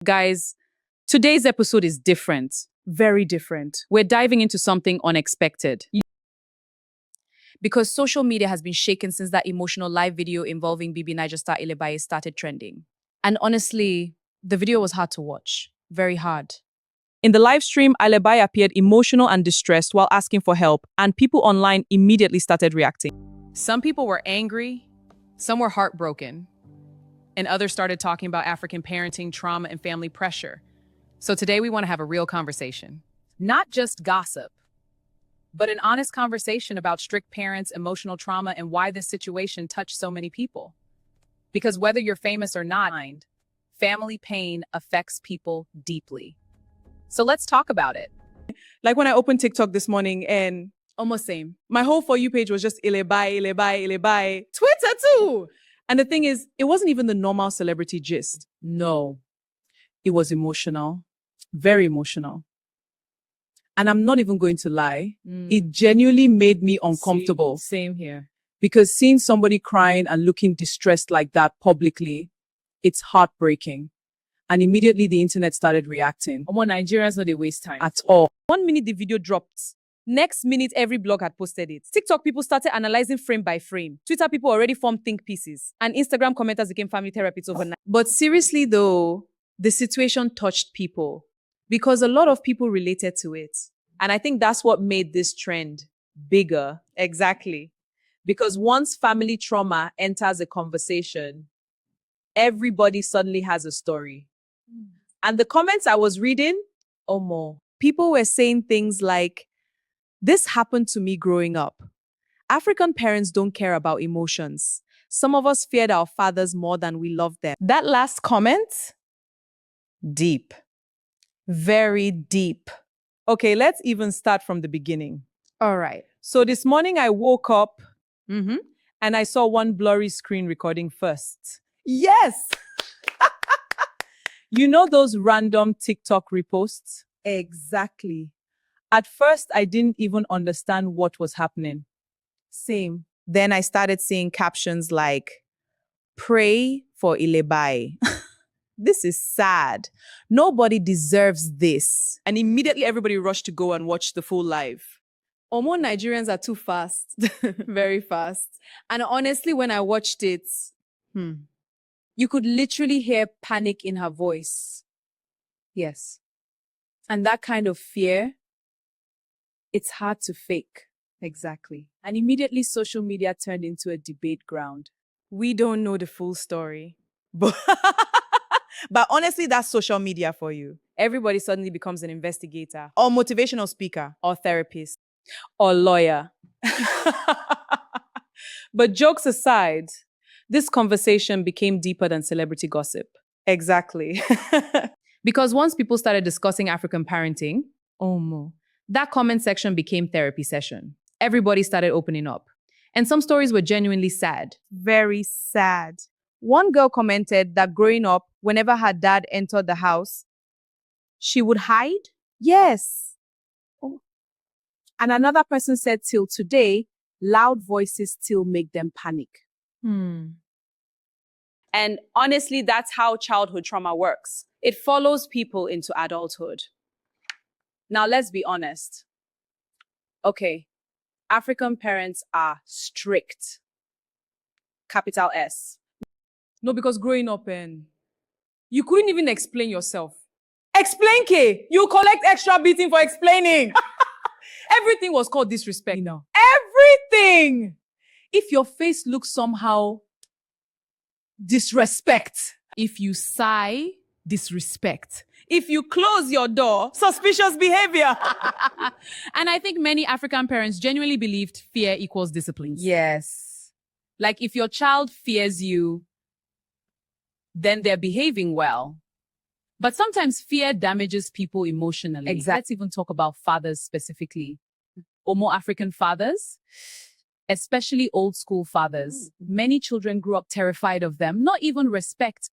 Guys, today's episode is different. Very different. We're diving into something unexpected. Because social media has been shaken since that emotional live video involving BB Niger star Ilebaye started trending. And honestly, the video was hard to watch. Very hard. In the live stream, Ilebaye appeared emotional and distressed while asking for help, and people online immediately started reacting. Some people were angry, some were heartbroken, and others started talking about African parenting, trauma, and family pressure. So today we want to have a real conversation. Not just gossip, but an honest conversation about strict parents, emotional trauma, and why this situation touched so many people. Because whether you're famous or not, family pain affects people deeply. So let's talk about it. Like when I opened TikTok this morning and Almost same. my whole For You page was just Ilebaye, Ilebaye, Ilebaye. Twitter too. And the thing is, it wasn't even the normal celebrity gist. No. It was emotional, very emotional. And I'm not even going to lie. It genuinely made me uncomfortable. Same here. Because seeing somebody crying and looking distressed like that publicly, it's heartbreaking. And immediately the internet started reacting. Nigerians know they waste time. At all. 1 minute the video dropped. Next minute, every blog had posted it. TikTok people started analyzing frame by frame. Twitter people already formed think pieces. And Instagram commenters became family therapists overnight. But seriously though, the situation touched people because a lot of people related to it. And I think that's what made this trend bigger. Exactly. Because once family trauma enters a conversation, everybody suddenly has a story. And the comments I was reading, people were saying things like, "This happened to me growing up. African parents don't care about emotions. Some of us feared our fathers more than we loved them." That last comment, deep. Very deep. Okay, let's even start from the beginning. All right. So this morning I woke up Mm-hmm. and I saw one blurry screen recording first. Yes! You know those random TikTok reposts? Exactly. At first, I didn't even understand what was happening. Same. Then I started seeing captions like, "Pray for Ilebaye." This is sad. Nobody deserves this. And immediately everybody rushed to go and watch the full live. More Nigerians are too fast. Very fast. And honestly, when I watched it, you could literally hear panic in her voice. Yes. And that kind of fear, it's hard to fake. Exactly. And immediately social media turned into a debate ground. We don't know the full story. But honestly, that's social media for you. Everybody suddenly becomes an investigator Or motivational speaker. or therapist. Or lawyer. But jokes aside, this conversation became deeper than celebrity gossip. Exactly. Because once people started discussing African parenting, that comment section became therapy session. Everybody started opening up. And some stories were genuinely sad. Very sad. One girl commented that growing up, whenever her dad entered the house, she would hide. Yes. And another person said till today, loud voices still make them panic. And honestly, that's how childhood trauma works. It follows people into adulthood. Now, let's be honest. Okay, African parents are strict. Capital S. No, because growing up, you couldn't even explain yourself. Explain, K. You collect extra beating for explaining. Everything was called disrespect. Everything. If your face looks somehow disrespect. If you sigh, disrespect. If you close your door, suspicious behavior. And I think many African parents genuinely believed fear equals discipline. Yes. Like if your child fears you, then they're behaving well. But sometimes fear damages people emotionally. Exactly. Let's even talk about fathers specifically. More African fathers, especially old school fathers. Many children grew up terrified of them, not even respect.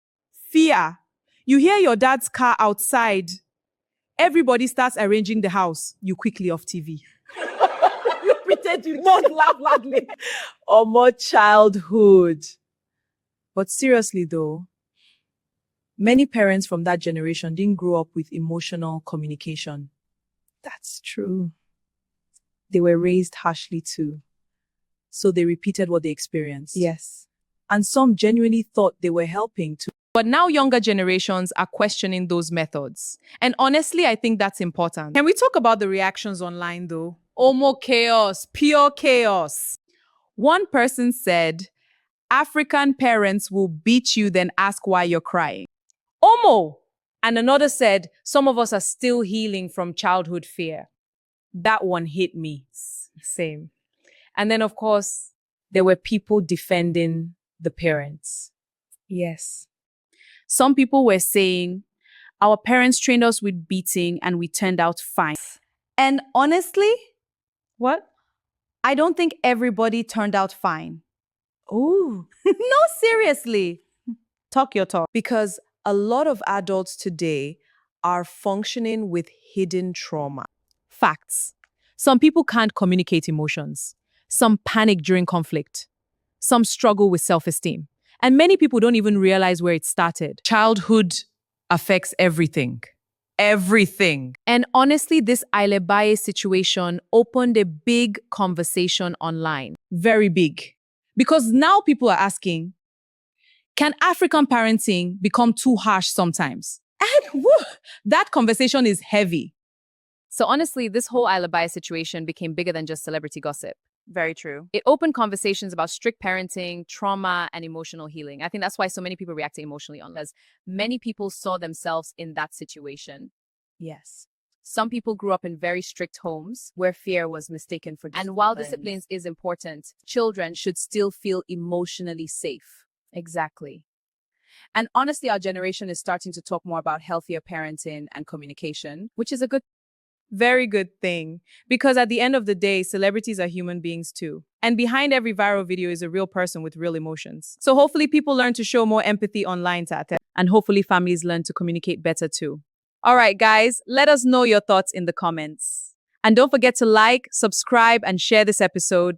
Fear. You hear your dad's car outside. Everybody starts arranging the house. You quickly off TV. You pretend you don't laugh loudly. More childhood. But seriously though, Many parents from that generation didn't grow up with emotional communication. That's true. They were raised harshly too. So they repeated what they experienced. Yes. And some genuinely thought they were helping to. But now younger generations are questioning those methods. And honestly, I think that's important. Can we talk about the reactions online though? Omo chaos, pure chaos. One person said, African parents will beat you, then ask why you're crying. Omo! And another said, some of us are still healing from childhood fear. That one hit me. Same. And then, of course, there were people defending the parents. Yes. Some people were saying, our parents trained us with beating and we turned out fine. And honestly, What? I don't think everybody turned out fine. Oh. No, seriously. Talk your talk. Because a lot of adults today are functioning with hidden trauma. Facts. Some people can't communicate emotions. Some panic during conflict. Some struggle with self-esteem. And many people don't even realize where it started. Childhood affects everything. Everything. And honestly, this Ilebaye situation opened a big conversation online. Very big. Because now people are asking, can African parenting become too harsh sometimes? And that conversation is heavy. So honestly, this whole Ilebaye situation became bigger than just celebrity gossip. Very true. It opened conversations about strict parenting, trauma, and emotional healing. I think that's why so many people react emotionally on this. Many people saw themselves in that situation. Yes. Some people grew up in very strict homes where fear was mistaken for discipline. And while discipline is important, children should still feel emotionally safe. Exactly. And honestly, our generation is starting to talk more about healthier parenting and communication, which is a very good thing. Because at the end of the day, celebrities are human beings too. And behind every viral video is a real person with real emotions. So hopefully people learn to show more empathy online, Tate. And hopefully families learn to communicate better too. All right, guys, let us know your thoughts in the comments. And don't forget to like, subscribe, and share this episode.